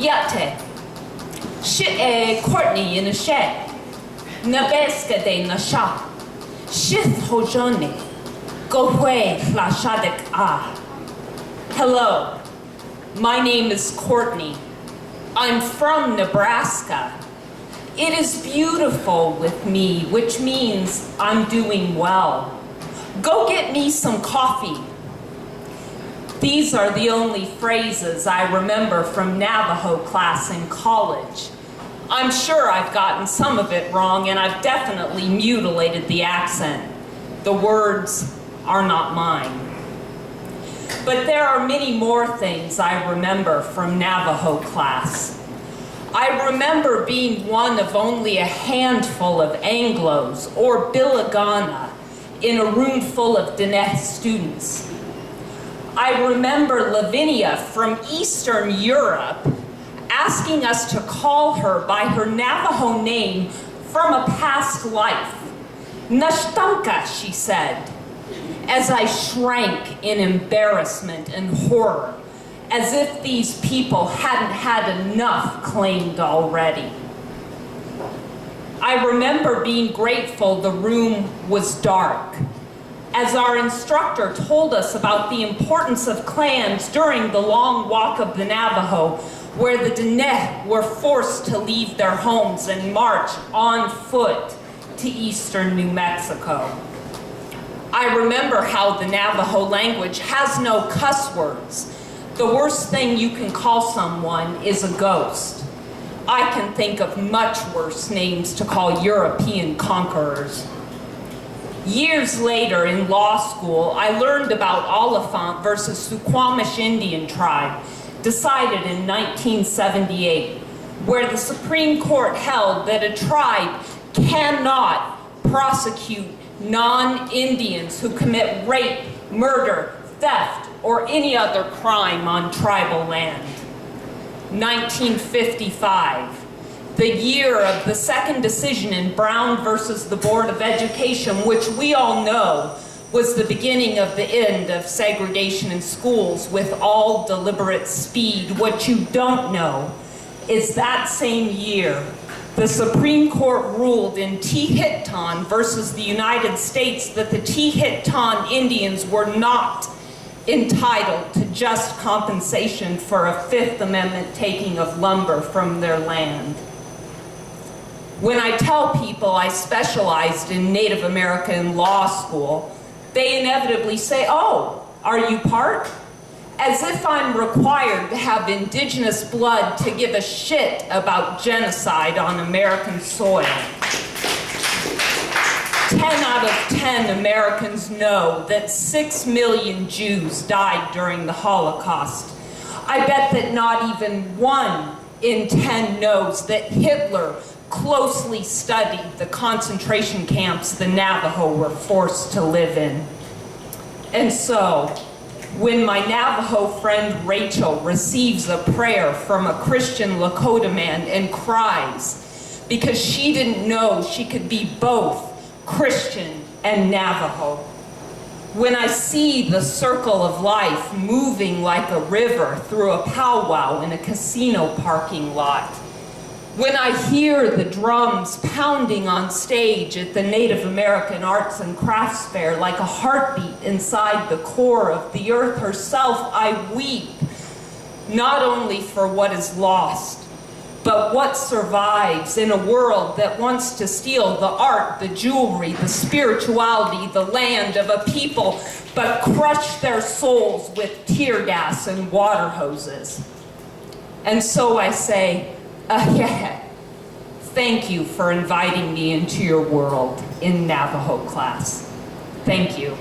Yate, Cortney in a shed, Nabeska de Nasha, Shith Hojone, Gohwe Flashadik Ah. Hello, my name is Cortney. I'm from Nebraska. It is beautiful with me, which means I'm doing well. Go get me some coffee. These are the only phrases I remember from Navajo class in college. I'm sure I've gotten some of it wrong, and I've definitely mutilated the accent. The words are not mine. But there are many more things I remember from Navajo class. I remember being one of only a handful of Anglos, or Bilagana, in a room full of Diné students. I remember Lavinia from Eastern Europe asking us to call her by her Navajo name from a past life. Nashtanka, she said, as I shrank in embarrassment and horror, as if these people hadn't had enough claimed already. I remember being grateful the room was dark, as our instructor told us about the importance of clans during the long walk of the Navajo, where the Diné were forced to leave their homes and march on foot to eastern New Mexico. I remember how the Navajo language has no cuss words. The worst thing you can call someone is a ghost. I can think of much worse names to call European conquerors. Years later in law school, I learned about Oliphant versus Suquamish Indian tribe, decided in 1978, where the Supreme Court held that a tribe cannot prosecute non-Indians who commit rape, murder, theft, or any other crime on tribal land. 1955, the year of the second decision in Brown versus the Board of Education, which we all know was the beginning of the end of segregation in schools with all deliberate speed. What you don't know is that same year, the Supreme Court ruled in Tehitton versus the United States that the Tehitton Indians were not entitled to just compensation for a Fifth Amendment taking of lumber from their land. When I tell people I specialized in Native American law school, they inevitably say, "Oh, are you part?" As if I'm required to have indigenous blood to give a shit about genocide on American soil. 10 out of 10 Americans know that 6 million Jews died during the Holocaust. I bet that not even 1 in 10 knows that Hitler closely studied the concentration camps the Navajo were forced to live in. And so, when my Navajo friend Rachel receives a prayer from a Christian Lakota man and cries because she didn't know she could be both Christian and Navajo. When I see the circle of life moving like a river through a powwow in a casino parking lot. When I hear the drums pounding on stage at the Native American Arts and Crafts Fair like a heartbeat inside the core of the earth herself, I weep, not only for what is lost, but what survives in a world that wants to steal the art, the jewelry, the spirituality, the land of a people, but crush their souls with tear gas and water hoses. And so I say, yeah, thank you for inviting me into your world in Navajo class. Thank you.